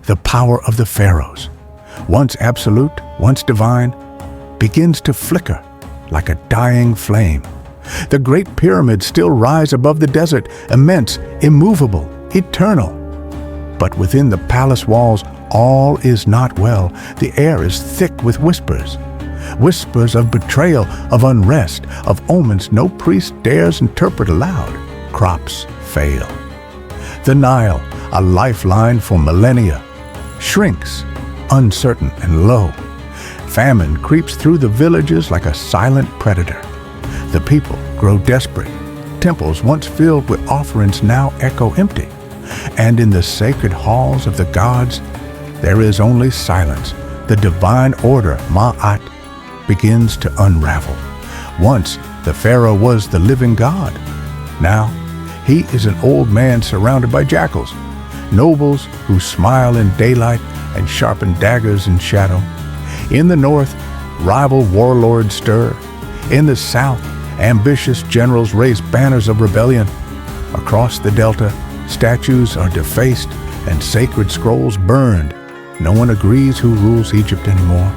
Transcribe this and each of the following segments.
The power of the pharaohs, once absolute, once divine, begins to flicker like a dying flame. The great pyramids still rise above the desert, immense, immovable, eternal. But within the palace walls, all is not well. The air is thick with whispers. Whispers of betrayal, of unrest, of omens no priest dares interpret aloud. Crops fail. The Nile, a lifeline for millennia, shrinks, uncertain and low. Famine creeps through the villages like a silent predator. The people grow desperate. Temples once filled with offerings now echo empty. And in the sacred halls of the gods, there is only silence. The divine order, Ma'at, begins to unravel. Once, the pharaoh was the living god. Now, he is an old man surrounded by jackals, nobles who smile in daylight and sharpen daggers in shadow. In the north, rival warlords stir. In the south, ambitious generals raise banners of rebellion. Across the delta, statues are defaced and sacred scrolls burned. No one agrees who rules Egypt anymore,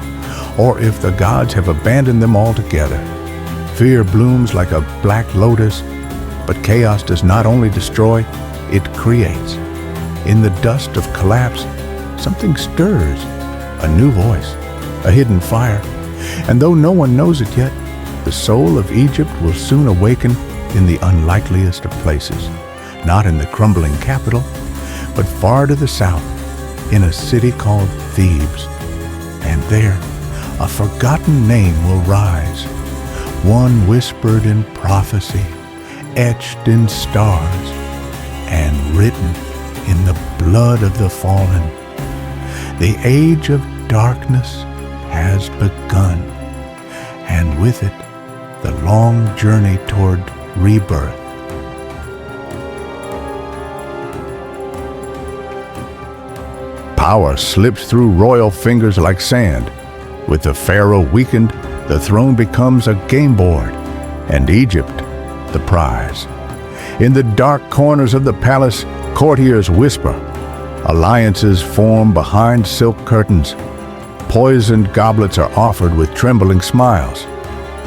or if the gods have abandoned them altogether. Fear blooms like a black lotus, but chaos does not only destroy, it creates. In the dust of collapse, something stirs, a new voice, a hidden fire. And though no one knows it yet, the soul of Egypt will soon awaken in the unlikeliest of places, not in the crumbling capital, but far to the south, in a city called Thebes. And there, a forgotten name will rise, one whispered in prophecy, etched in stars, and written in the blood of the fallen. The age of darkness has begun, and with it, the long journey toward rebirth. Power slips through royal fingers like sand. With the pharaoh weakened, the throne becomes a game board, and Egypt the prize. In the dark corners of the palace, courtiers whisper. Alliances form behind silk curtains. Poisoned goblets are offered with trembling smiles.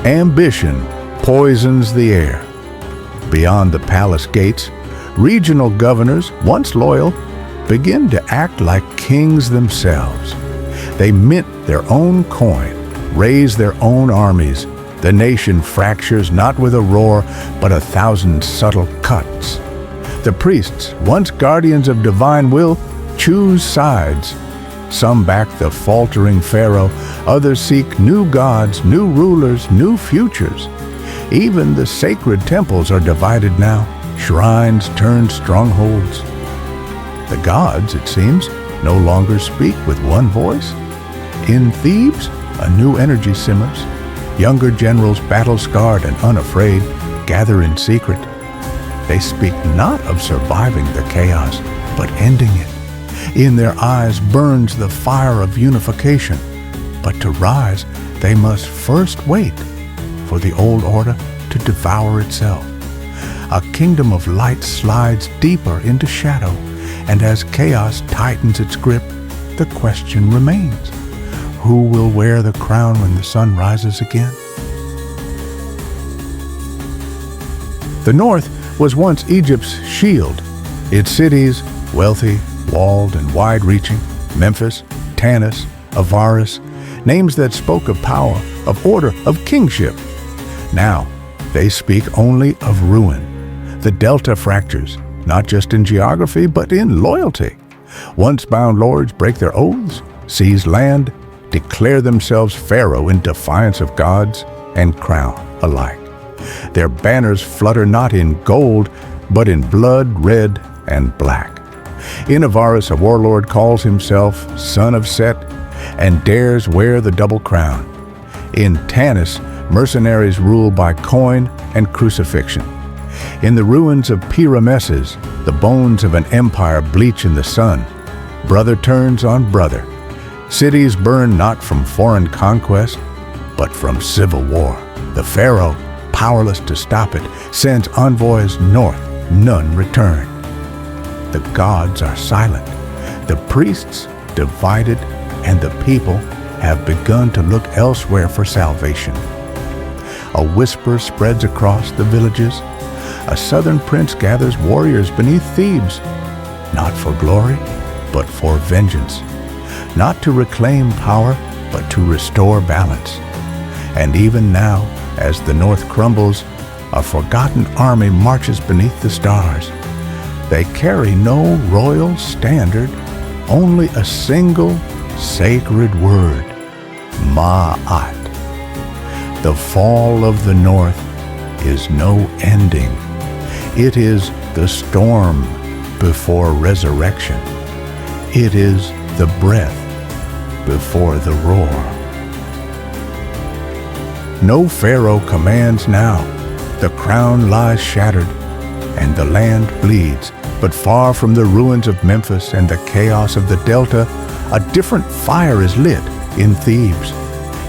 Ambition poisons the air. Beyond the palace gates, regional governors, once loyal, begin to act like kings themselves. They mint their own coin, raise their own armies. The nation fractures not with a roar, but 1,000 subtle cuts. The priests, once guardians of divine will, choose sides. Some back the faltering pharaoh, others seek new gods, new rulers, new futures. Even the sacred temples are divided now, shrines turned strongholds. The gods, it seems, no longer speak with one voice. In Thebes, a new energy simmers. Younger generals, battle-scarred and unafraid, gather in secret. They speak not of surviving the chaos, but ending it. In their eyes burns the fire of unification. But to rise, they must first wait for the old order to devour itself. A kingdom of light slides deeper into shadow, and as chaos tightens its grip, the question remains: who will wear the crown when the sun rises again? The north was once Egypt's shield. Its cities, wealthy, walled and wide-reaching, Memphis, Tanis, Avaris, names that spoke of power, of order, of kingship. Now, they speak only of ruin. The delta fractures, not just in geography, but in loyalty. Once-bound lords break their oaths, seize land, declare themselves pharaoh in defiance of gods and crown alike. Their banners flutter not in gold, but in blood red and black. In Avaris, a warlord calls himself son of Set and dares wear the double crown. In Tanis, mercenaries rule by coin and crucifixion. In the ruins of Pyrameses, the bones of an empire bleach in the sun. Brother turns on brother. Cities burn not from foreign conquest, but from civil war. The pharaoh, powerless to stop it, sends envoys north, none return. The gods are silent. The priests divided, and the people have begun to look elsewhere for salvation. A whisper spreads across the villages. A southern prince gathers warriors beneath Thebes, not for glory, but for vengeance, not to reclaim power, but to restore balance. And even now, as the north crumbles, a forgotten army marches beneath the stars. They carry no royal standard, only a single sacred word, Ma'at. The fall of the north is no ending. It is the storm before resurrection. It is the breath before the roar. No pharaoh commands now. The crown lies shattered, and the land bleeds. But far from the ruins of Memphis and the chaos of the Delta, a different fire is lit in Thebes.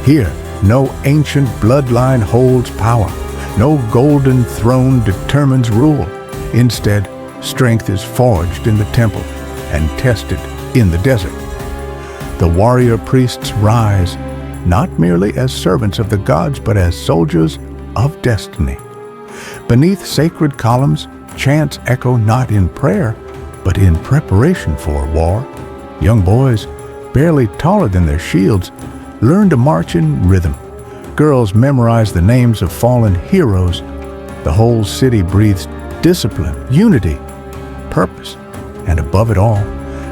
Here, no ancient bloodline holds power. No golden throne determines rule. Instead, strength is forged in the temple and tested in the desert. The warrior priests rise, not merely as servants of the gods, but as soldiers of destiny. Beneath sacred columns, chants echo not in prayer, but in preparation for war. Young boys, barely taller than their shields, learn to march in rhythm. Girls memorize the names of fallen heroes. The whole city breathes discipline, unity, purpose, and above it all,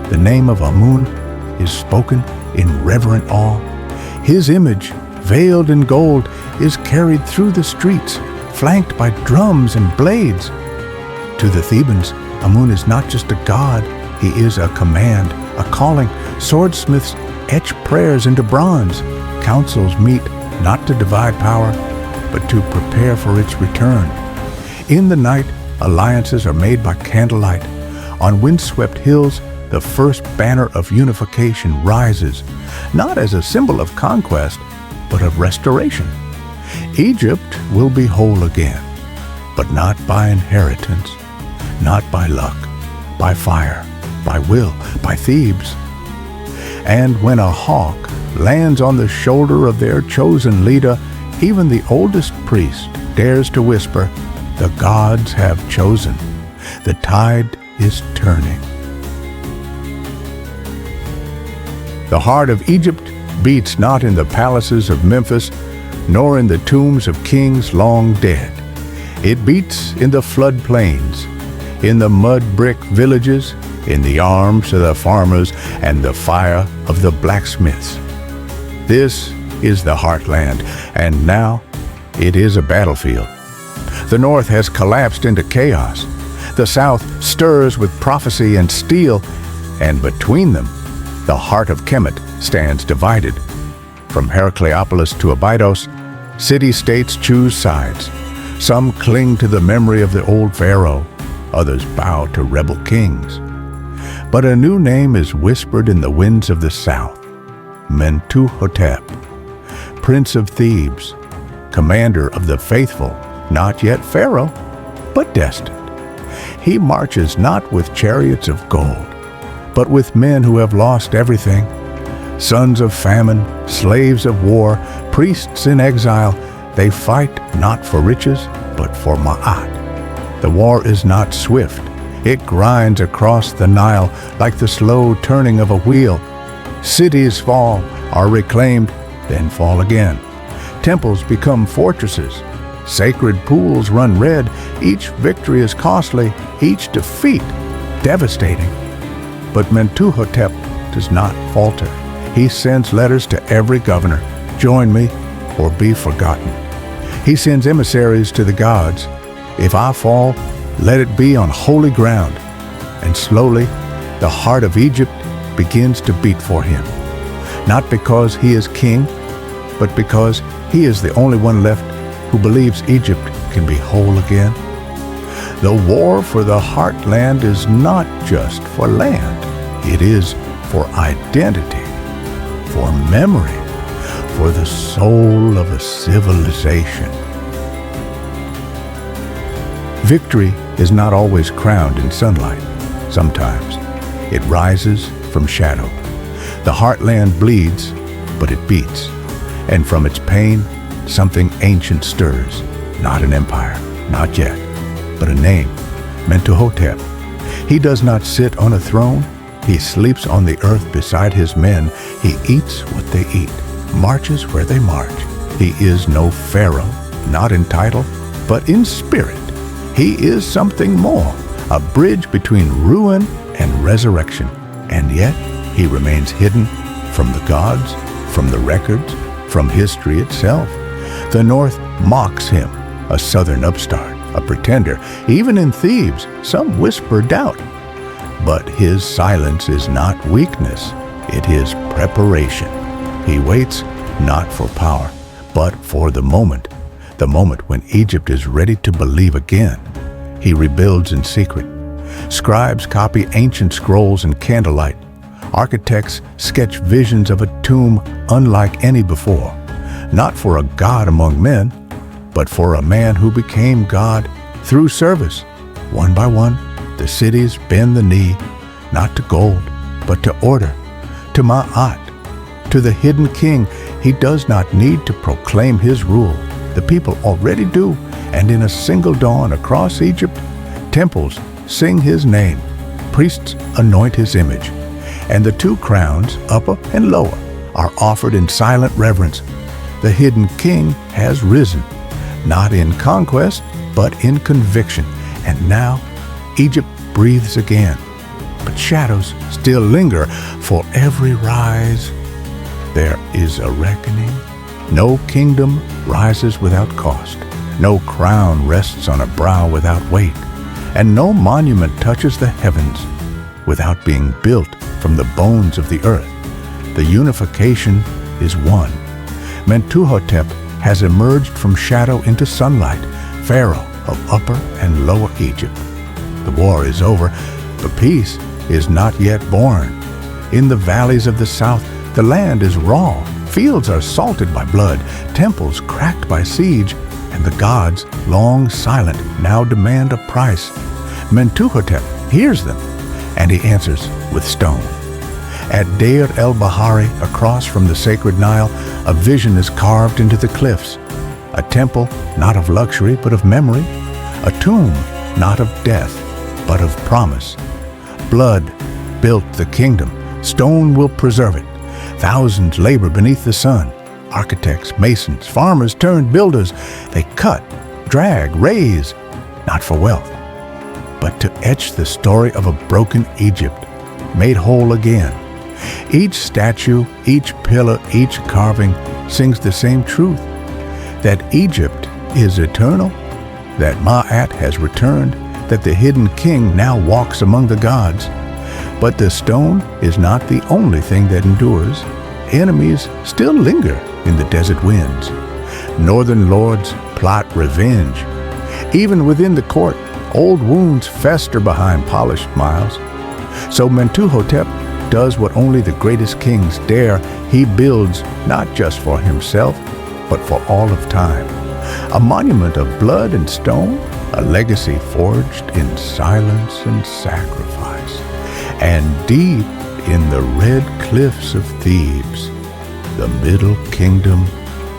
the name of Amun is spoken in reverent awe. His image, veiled in gold, is carried through the streets, flanked by drums and blades. To the Thebans, Amun is not just a god, he is a command, a calling. Swordsmiths etch prayers into bronze. Councils meet not to divide power, but to prepare for its return. In the night, alliances are made by candlelight. On windswept hills, the first banner of unification rises, not as a symbol of conquest, but of restoration. Egypt will be whole again, but not by inheritance, not by luck, by fire, by will, by Thebes. And when a hawk lands on the shoulder of their chosen leader, even the oldest priest dares to whisper, "The gods have chosen. The tide is turning." The heart of Egypt beats not in the palaces of Memphis, nor in the tombs of kings long dead. It beats in the floodplains, in the mud brick villages, in the arms of the farmers and the fire of the blacksmiths. This is the heartland, and now it is a battlefield. The north has collapsed into chaos. The south stirs with prophecy and steel, and between them, the heart of Kemet stands divided. From Heracleopolis to Abydos, city-states choose sides. Some cling to the memory of the old pharaoh, others bow to rebel kings. But a new name is whispered in the winds of the south, Mentuhotep, Prince of Thebes, commander of the faithful, not yet pharaoh, but destined. He marches not with chariots of gold, but with men who have lost everything, sons of famine, slaves of war, priests in exile. They fight not for riches, but for Ma'at. The war is not swift. It grinds across the Nile like the slow turning of a wheel. Cities fall, are reclaimed, then fall again. Temples become fortresses. Sacred pools run red. Each victory is costly, each defeat devastating. But Mentuhotep does not falter. He sends letters to every governor, "Join me or be forgotten." He sends emissaries to the gods. "If I fall, let it be on holy ground." And slowly, the heart of Egypt begins to beat for him. Not because he is king, but because he is the only one left who believes Egypt can be whole again. The war for the heartland is not just for land. It is for identity, for memory, for the soul of a civilization. Victory is not always crowned in sunlight. Sometimes it rises from shadow. The heartland bleeds, but it beats. And from its pain, something ancient stirs. Not an empire, not yet, but a name, Mentuhotep. He does not sit on a throne. He sleeps on the earth beside his men. He eats what they eat, marches where they march. He is no pharaoh, not in title, but in spirit. He is something more, a bridge between ruin and resurrection. And yet, he remains hidden from the gods, from the records, from history itself. The North mocks him, a southern upstart, a pretender. Even in Thebes, some whisper doubt. But his silence is not weakness, it is preparation. He waits not for power, but for the moment when Egypt is ready to believe again. He rebuilds in secret. Scribes copy ancient scrolls in candlelight. Architects sketch visions of a tomb unlike any before, not for a god among men, but for a man who became God through service. One by one, the cities bend the knee, not to gold, but to order, to Ma'at, to the hidden king. He does not need to proclaim his rule. The people already do, and in a single dawn across Egypt, temples sing his name, priests anoint his image, and the two crowns, upper and lower, are offered in silent reverence. The hidden king has risen, not in conquest, but in conviction. And now, Egypt breathes again. But shadows still linger. For every rise, there is a reckoning. No kingdom rises without cost. No crown rests on a brow without weight. And no monument touches the heavens without being built from the bones of the earth. The unification is one. Mentuhotep has emerged from shadow into sunlight, pharaoh of Upper and Lower Egypt. The war is over, but peace is not yet born. In the valleys of the south, the land is raw, fields are salted by blood, temples cracked by siege, and the gods, long silent, now demand a price. Mentuhotep hears them, and he answers with stone. At Deir el-Bahari, across from the sacred Nile, a vision is carved into the cliffs. A temple, not of luxury, but of memory. A tomb, not of death, but of promise. Blood built the kingdom. Stone will preserve it. Thousands labor beneath the sun. Architects, masons, farmers turned builders. They cut, drag, raise, not for wealth, but to etch the story of a broken Egypt, made whole again. Each statue, each pillar, each carving sings the same truth, that Egypt is eternal, that Ma'at has returned, that the hidden king now walks among the gods. But the stone is not the only thing that endures. Enemies still linger in the desert winds. Northern lords plot revenge. Even within the court, old wounds fester behind polished smiles. So Mentuhotep does what only the greatest kings dare. He builds not just for himself, but for all of time. A monument of blood and stone, a legacy forged in silence and sacrifice. And deep in the red cliffs of Thebes, the Middle Kingdom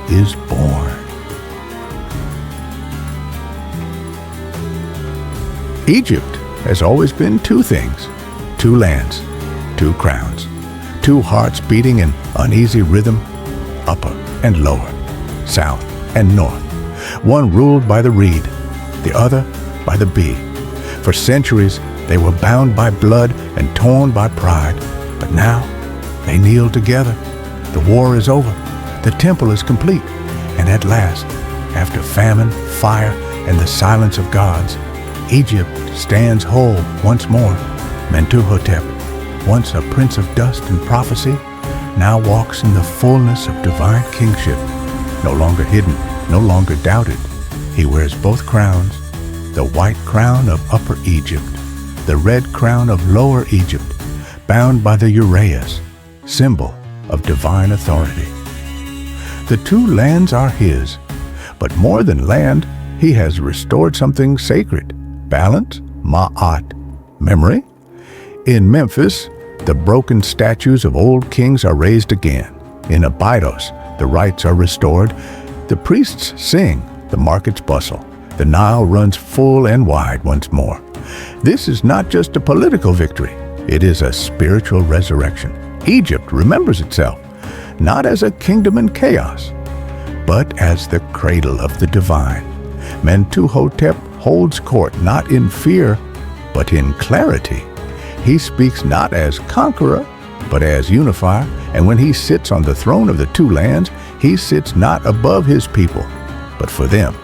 is born. Egypt has always been two things, two lands, two crowns, two hearts beating in uneasy rhythm, upper and lower, south and north. One ruled by the reed, the other by the bee. For centuries, they were bound by blood and torn by pride. But now, they kneel together. The war is over. The temple is complete. And at last, after famine, fire, and the silence of gods, Egypt stands whole once more. Mentuhotep, once a prince of dust and prophecy, now walks in the fullness of divine kingship. No longer hidden, no longer doubted. He wears both crowns, the white crown of Upper Egypt, the red crown of Lower Egypt, bound by the uraeus, symbol of divine authority. The two lands are his, but more than land, he has restored something sacred. Balance, Ma'at, memory. In Memphis, The broken statues of old kings are raised again. In Abydos, the rites are restored. The priests sing, the markets bustle. The Nile runs full and wide once more. This is not just a political victory. It is a spiritual resurrection. Egypt remembers itself, not as a kingdom in chaos, but as the cradle of the divine. Mentuhotep holds court not in fear, but in clarity. He speaks not as conqueror, but as unifier, and when he sits on the throne of the two lands, he sits not above his people, but for them.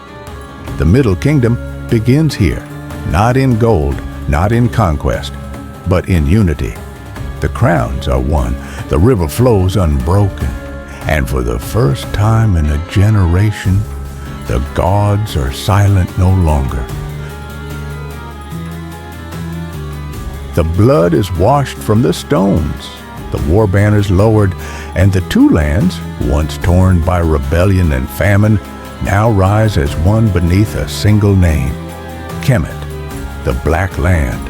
The Middle Kingdom begins here, not in gold, not in conquest, but in unity. The crowns are one, the river flows unbroken, and for the first time in a generation, the gods are silent no longer. The blood is washed from the stones, the war banners lowered, and the two lands, once torn by rebellion and famine, now rise as one beneath a single name. Kemet, the Black Land,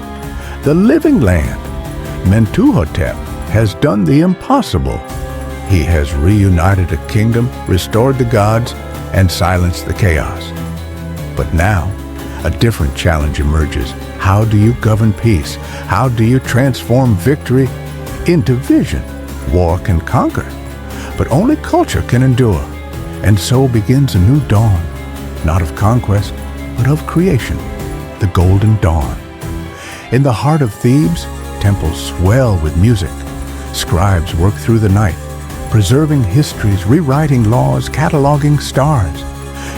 the living land. Mentuhotep has done the impossible. He has reunited a kingdom, restored the gods, and silenced the chaos. But now, a different challenge emerges. How do you govern peace? How do you transform victory into vision? War can conquer, but only culture can endure. And so begins a new dawn, not of conquest, but of creation, the golden dawn. In the heart of Thebes, temples swell with music. Scribes work through the night, preserving histories, rewriting laws, cataloging stars.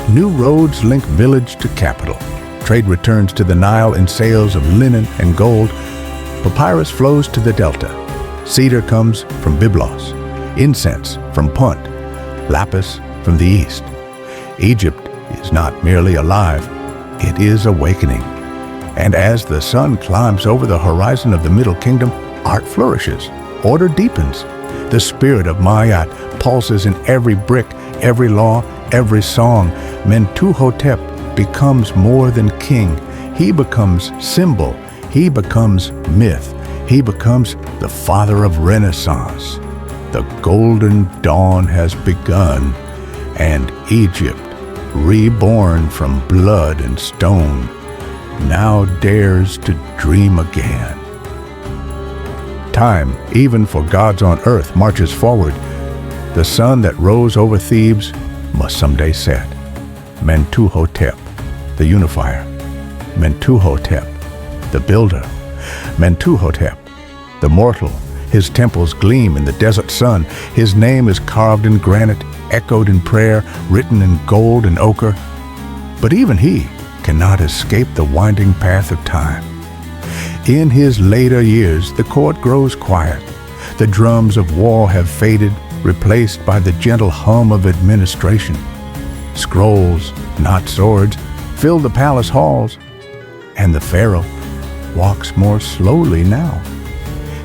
New roads link village to capital. Trade returns to the Nile in sails of linen and gold. Papyrus flows to the delta. Cedar comes from Byblos, incense from Punt, lapis from the east. Egypt is not merely alive, it is awakening. And as the sun climbs over the horizon of the Middle Kingdom, art flourishes, order deepens. The spirit of Mayat pulses in every brick, every law, every song. Mentuhotep becomes more than king. He becomes symbol. He becomes myth. He becomes the father of Renaissance. The golden dawn has begun, and Egypt, reborn from blood and stone, now dares to dream again. Time, even for gods on earth, marches forward. The sun that rose over Thebes must someday set. Mentuhotep, the unifier. Mentuhotep, the builder. Mentuhotep, the mortal. His temples gleam in the desert sun. His name is carved in granite, echoed in prayer, written in gold and ochre. But even he cannot escape the winding path of time. In his later years, the court grows quiet. The drums of war have faded, replaced by the gentle hum of administration. Scrolls, not swords, fill the palace halls, and the pharaoh walks more slowly now.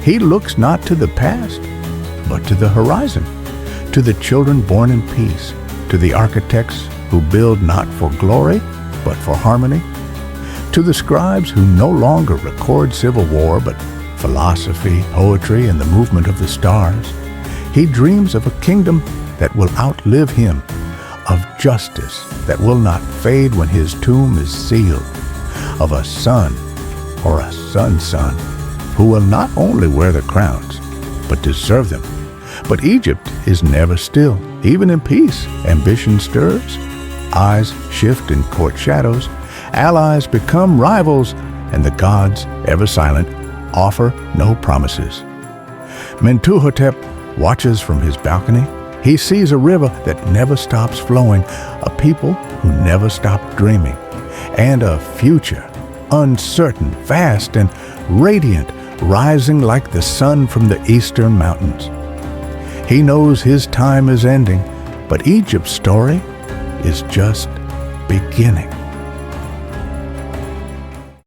He looks not to the past, but to the horizon, to the children born in peace, to the architects who build not for glory, but for harmony, to the scribes who no longer record civil war, but philosophy, poetry, and the movement of the stars. He dreams of a kingdom that will outlive him, of justice that will not fade when his tomb is sealed, of a son or a son's son who will not only wear the crowns, but deserve them. But Egypt is never still. Even in peace, ambition stirs. Eyes shift in court shadows. Allies become rivals, and the gods, ever silent, offer no promises. Mentuhotep watches from his balcony. He sees a river that never stops flowing, a people who never stop dreaming, and a future, uncertain, vast, and radiant, rising like the sun from the eastern mountains. He knows his time is ending, but Egypt's story is just beginning.